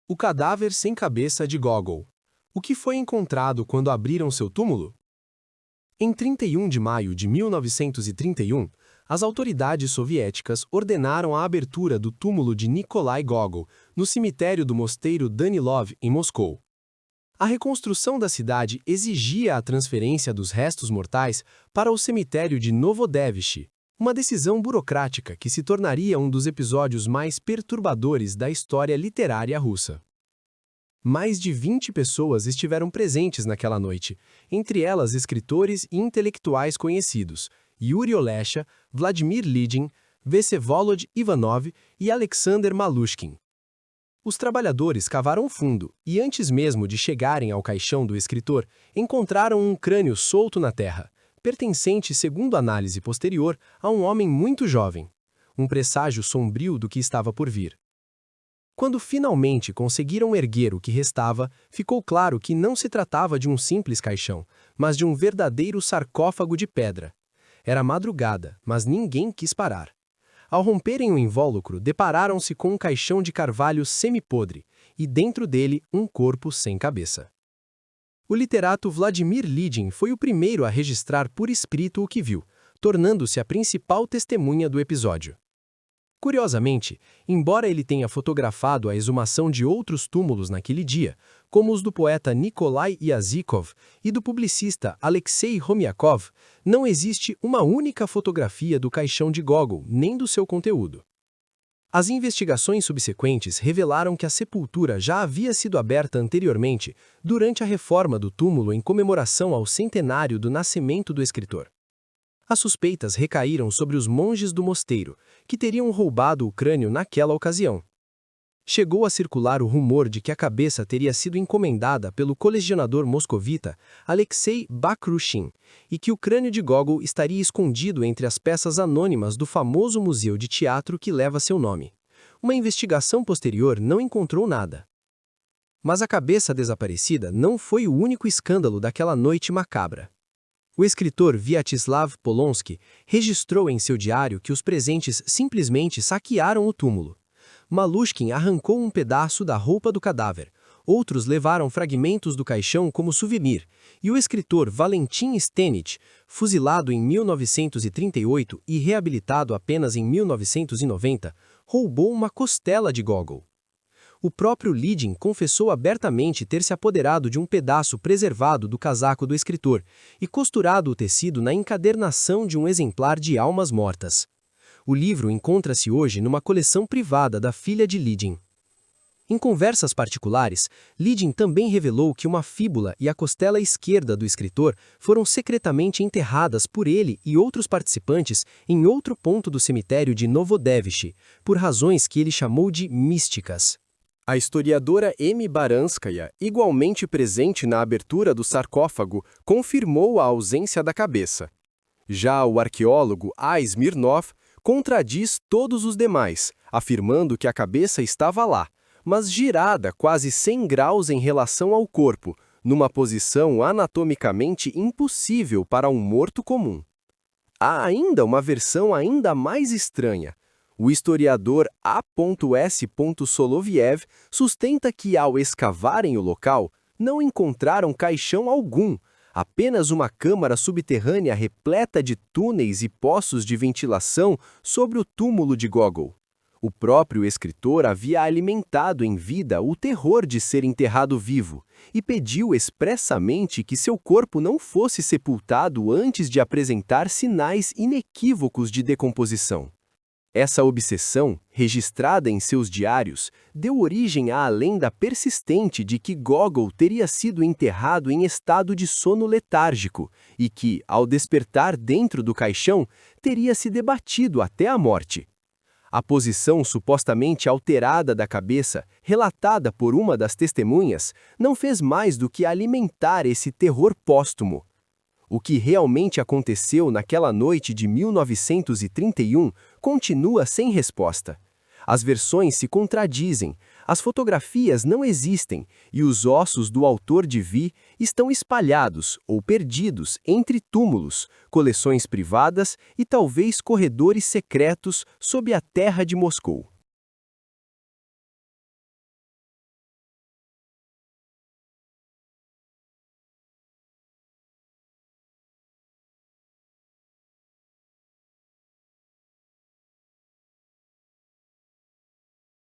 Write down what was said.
O cadáver sem cabeça de Gogol. O que foi encontrado quando abriram seu túmulo? Em 31 de maio de 1931, as autoridades soviéticas ordenaram a abertura do túmulo de Nikolai Gogol, no cemitério do mosteiro Danilov, em Moscou. A reconstrução da cidade exigia a transferência dos restos mortais para o cemitério de Novodevichy, uma decisão burocrática que se tornaria um dos episódios mais perturbadores da história literária russa. Mais de 20 pessoas estiveram presentes naquela noite, entre elas escritores e intelectuais conhecidos, Yuri Olesha, Vladimir Lidin, Vsevolod Ivanov e Alexander Malushkin. Os trabalhadores cavaram fundo e, antes mesmo de chegarem ao caixão do escritor, encontraram um crânio solto na terra, pertencente, segundo análise posterior, a um homem muito jovem, um presságio sombrio do que estava por vir. Quando finalmente conseguiram erguer o que restava, ficou claro que não se tratava de um simples caixão, mas de um verdadeiro sarcófago de pedra. Era madrugada, mas ninguém quis parar. Ao romperem o invólucro, depararam-se com um caixão de carvalho semi-podre, e dentro dele um corpo sem cabeça. O literato Vladimir Lidin foi o primeiro a registrar por escrito o que viu, tornando-se a principal testemunha do episódio. Curiosamente, embora ele tenha fotografado a exumação de outros túmulos naquele dia, como os do poeta Nikolai Yazikov e do publicista Alexei Romiakov, não existe uma única fotografia do caixão de Gogol, nem do seu conteúdo. As investigações subsequentes revelaram que a sepultura já havia sido aberta anteriormente, durante a reforma do túmulo em comemoração ao centenário do nascimento do escritor. As suspeitas recaíram sobre os monges do mosteiro, que teriam roubado o crânio naquela ocasião. Chegou a circular o rumor de que a cabeça teria sido encomendada pelo colecionador moscovita Alexei Bakrushin e que o crânio de Gogol estaria escondido entre as peças anônimas do famoso museu de teatro que leva seu nome. Uma investigação posterior não encontrou nada. Mas a cabeça desaparecida não foi o único escândalo daquela noite macabra. O escritor Vyacheslav Polonsky registrou em seu diário que os presentes simplesmente saquearam o túmulo. Malushkin arrancou um pedaço da roupa do cadáver, outros levaram fragmentos do caixão como souvenir, e o escritor Valentin Stenich, fuzilado em 1938 e reabilitado apenas em 1990, roubou uma costela de Gogol. O próprio Lidin confessou abertamente ter se apoderado de um pedaço preservado do casaco do escritor e costurado o tecido na encadernação de um exemplar de Almas Mortas. O livro encontra-se hoje numa coleção privada da filha de Lidin. Em conversas particulares, Lidin também revelou que uma fíbula e a costela esquerda do escritor foram secretamente enterradas por ele e outros participantes em outro ponto do cemitério de Novodevichy, por razões que ele chamou de místicas. A historiadora M. Baranskaya, igualmente presente na abertura do sarcófago, confirmou a ausência da cabeça. Já o arqueólogo A. Smirnov contradiz todos os demais, afirmando que a cabeça estava lá, mas girada quase 100 graus em relação ao corpo, numa posição anatomicamente impossível para um morto comum. Há ainda uma versão ainda mais estranha. O historiador A.S. Soloviev sustenta que, ao escavarem o local, não encontraram caixão algum, apenas uma câmara subterrânea repleta de túneis e poços de ventilação sobre o túmulo de Gogol. O próprio escritor havia alimentado em vida o terror de ser enterrado vivo e pediu expressamente que seu corpo não fosse sepultado antes de apresentar sinais inequívocos de decomposição. Essa obsessão, registrada em seus diários, deu origem à lenda persistente de que Gogol teria sido enterrado em estado de sono letárgico e que, ao despertar dentro do caixão, teria se debatido até a morte. A posição supostamente alterada da cabeça, relatada por uma das testemunhas, não fez mais do que alimentar esse terror póstumo. O que realmente aconteceu naquela noite de 1931 continua sem resposta. As versões se contradizem, as fotografias não existem e os ossos do autor de Vi estão espalhados ou perdidos entre túmulos, coleções privadas e talvez corredores secretos sob a terra de Moscou.